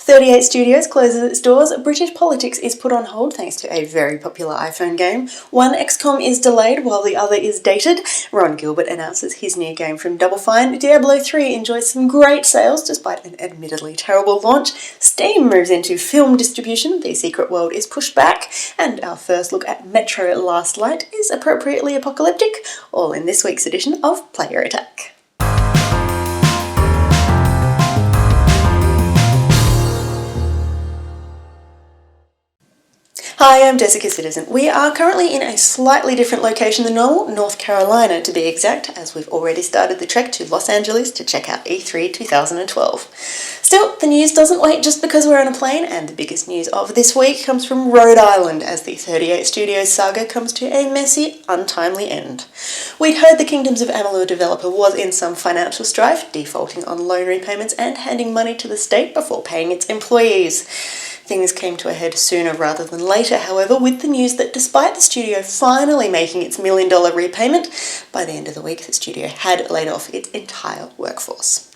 38 Studios closes its doors, British politics is put on hold thanks to a very popular iPhone game, one XCOM is delayed while the other is dated, Ron Gilbert announces his new game from Double Fine, Diablo III enjoys some great sales despite an admittedly terrible launch, Steam moves into film distribution, The Secret World is pushed back, and our first look at Metro Last Light is appropriately apocalyptic, all in this week's edition of Player Attack. Hi, I'm Jessica Citizen. We are currently in a slightly different location than normal, North Carolina to be exact, as we've already started the trek to Los Angeles to check out E3 2012. Still, the news doesn't wait just because we're on a plane, and the biggest news of this week comes from Rhode Island as the 38 Studios saga comes to a messy, untimely end. We'd heard the Kingdoms of Amalur developer was in some financial strife, defaulting on loan repayments and handing money to the state before paying its employees. Things came to a head sooner rather than later, however, with the news that despite the studio finally making its $1 million repayment, by the end of the week the studio had laid off its entire workforce.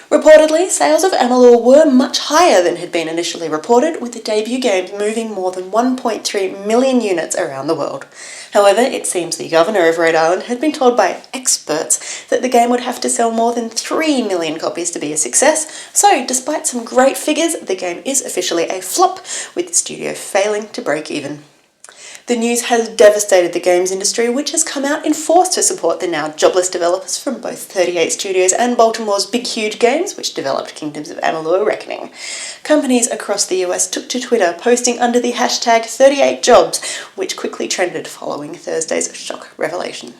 Reportedly, sales of Amalur were much higher than had been initially reported, with the debut game moving more than 1.3 million units around the world. However, it seems the governor of Rhode Island had been told by experts that the game would have to sell more than 3 million copies to be a success, so despite some great figures, the game is officially a flop, with the studio failing to break even. The news has devastated the games industry, which has come out in force to support the now jobless developers from both 38 Studios and Baltimore's Big Huge Games, which developed Kingdoms of Amalur Reckoning. Companies across the US took to Twitter, posting under the hashtag 38jobs, which quickly trended following Thursday's shock revelation.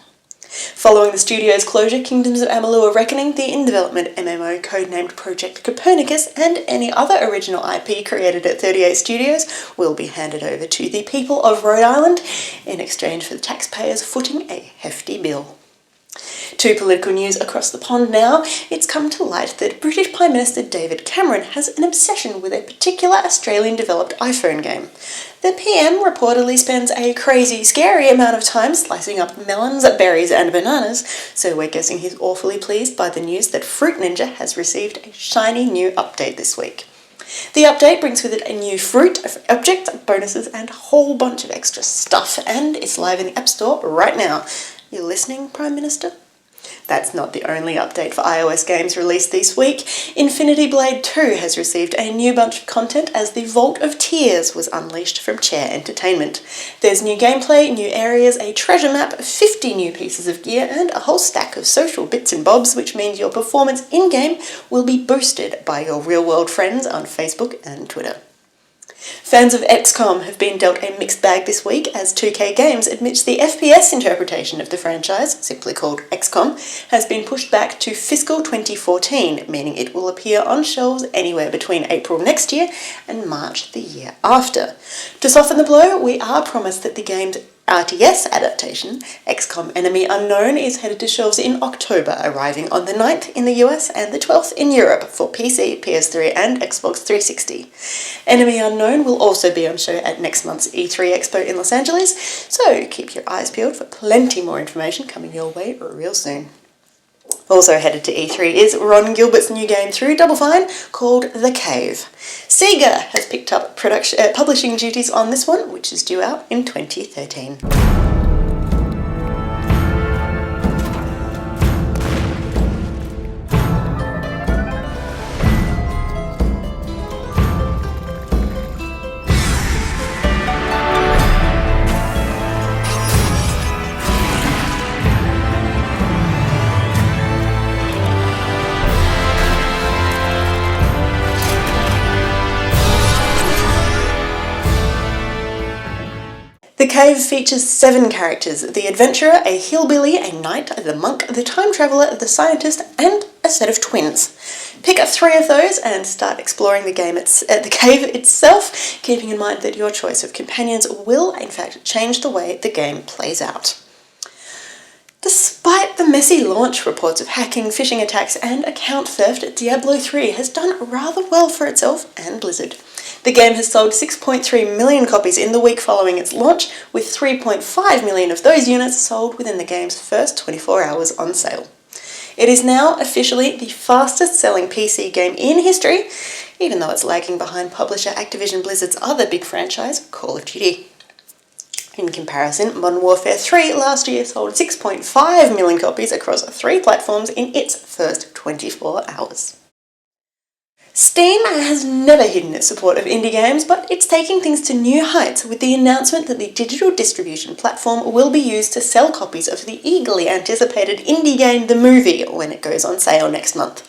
Following the studio's closure, Kingdoms of Amalur Reckoning, the in-development MMO codenamed Project Copernicus, and any other original IP created at 38 Studios will be handed over to the people of Rhode Island in exchange for the taxpayers footing a hefty bill. To political news across the pond now, it's come to light that British Prime Minister David Cameron has an obsession with a particular Australian-developed iPhone game. The PM reportedly spends a crazy, scary amount of time slicing up melons, berries and bananas, so we're guessing he's awfully pleased by the news that Fruit Ninja has received a shiny new update this week. The update brings with it a new fruit, objects, bonuses and a whole bunch of extra stuff, and it's live in the App Store right now. You listening, Prime Minister? That's not the only update for iOS games released this week. Infinity Blade 2 has received a new bunch of content as the Vault of Tears was unleashed from Chair Entertainment. There's new gameplay, new areas, a treasure map, 50 new pieces of gear, and a whole stack of social bits and bobs, which means your performance in-game will be boosted by your real-world friends on Facebook and Twitter. Fans of XCOM have been dealt a mixed bag this week as 2K Games admits the FPS interpretation of the franchise, simply called XCOM, has been pushed back to fiscal 2014, meaning it will appear on shelves anywhere between April next year and March the year after. To soften the blow, we are promised that the game's RTS adaptation, XCOM Enemy Unknown, is headed to shelves in October, arriving on the 9th in the US and the 12th in Europe for PC, PS3 and Xbox 360. Enemy Unknown will also be on show at next month's E3 Expo in Los Angeles, so keep your eyes peeled for plenty more information coming your way real soon. Also headed to E3 is Ron Gilbert's new game through Double Fine called The Cave. Sega has picked up publishing duties on this one, which is due out in 2013. The Cave features 7 characters: the adventurer, a hillbilly, a knight, the monk, the time traveller, the scientist, and a set of twins. Pick up 3 of those and start exploring the cave itself, keeping in mind that your choice of companions will, in fact, change the way the game plays out. Despite the messy launch, reports of hacking, phishing attacks, and account theft, Diablo III has done rather well for itself and Blizzard. The game has sold 6.3 million copies in the week following its launch, with 3.5 million of those units sold within the game's first 24 hours on sale. It is now officially the fastest selling PC game in history, even though it's lagging behind publisher Activision Blizzard's other big franchise, Call of Duty. In comparison, Modern Warfare 3 last year sold 6.5 million copies across 3 platforms in its first 24 hours. Steam has never hidden its support of indie games, but it's taking things to new heights with the announcement that the digital distribution platform will be used to sell copies of the eagerly anticipated indie game The Movie when it goes on sale next month.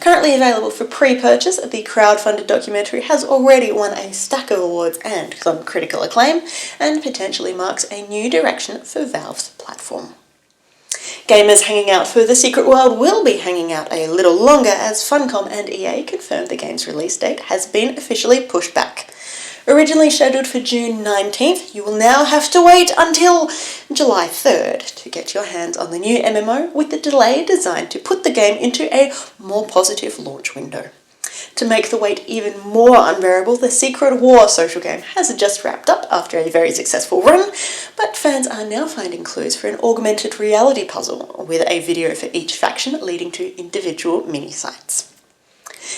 Currently available for pre-purchase, the crowd-funded documentary has already won a stack of awards and some critical acclaim, and potentially marks a new direction for Valve's platform. Gamers hanging out for The Secret World will be hanging out a little longer as Funcom and EA confirmed the game's release date has been officially pushed back. Originally scheduled for June 19th, you will now have to wait until July 3rd to get your hands on the new MMO, with the delay designed to put the game into a more positive launch window. To make the wait even more unbearable, the Secret War social game has just wrapped up after a very successful run, but fans are now finding clues for an augmented reality puzzle, with a video for each faction leading to individual mini-sites.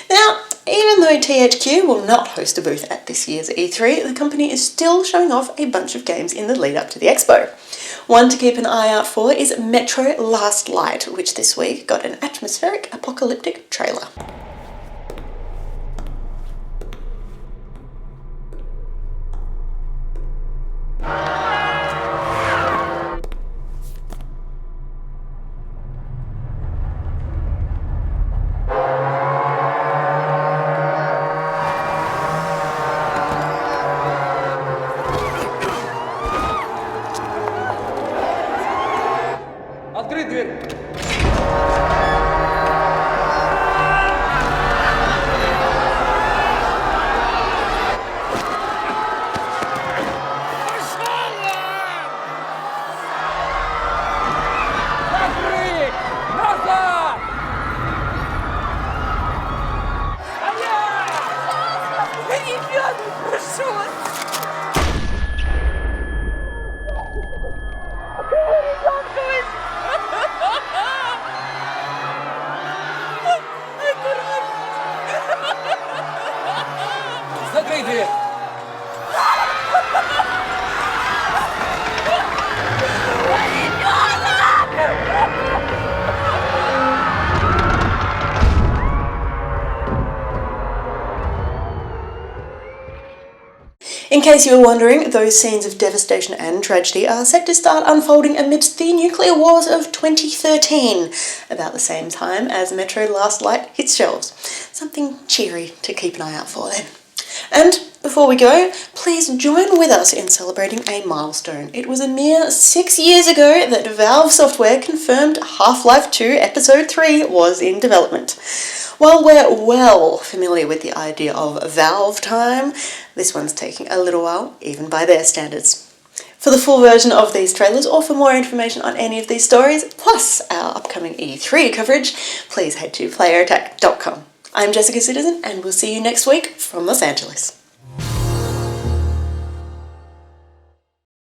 Now, even though THQ will not host a booth at this year's E3, the company is still showing off a bunch of games in the lead up to the expo. One to keep an eye out for is Metro Last Light, which this week got an atmospheric apocalyptic trailer. Открыть дверь! Закрыть! Назад! Стоять! Ребята, прошу вас! Закрой дверь! In case you were wondering, those scenes of devastation and tragedy are set to start unfolding amidst the nuclear wars of 2013, about the same time as Metro Last Light hits shelves. Something cheery to keep an eye out for then. And before we go, please join with us in celebrating a milestone. It was a mere 6 years ago that Valve Software confirmed Half-Life 2 Episode 3 was in development. While we're well familiar with the idea of Valve time, this one's taking a little while, even by their standards. For the full version of these trailers, or for more information on any of these stories, plus our upcoming E3 coverage, please head to playerattack.com. I'm Jessica Citizen, and we'll see you next week from Los Angeles.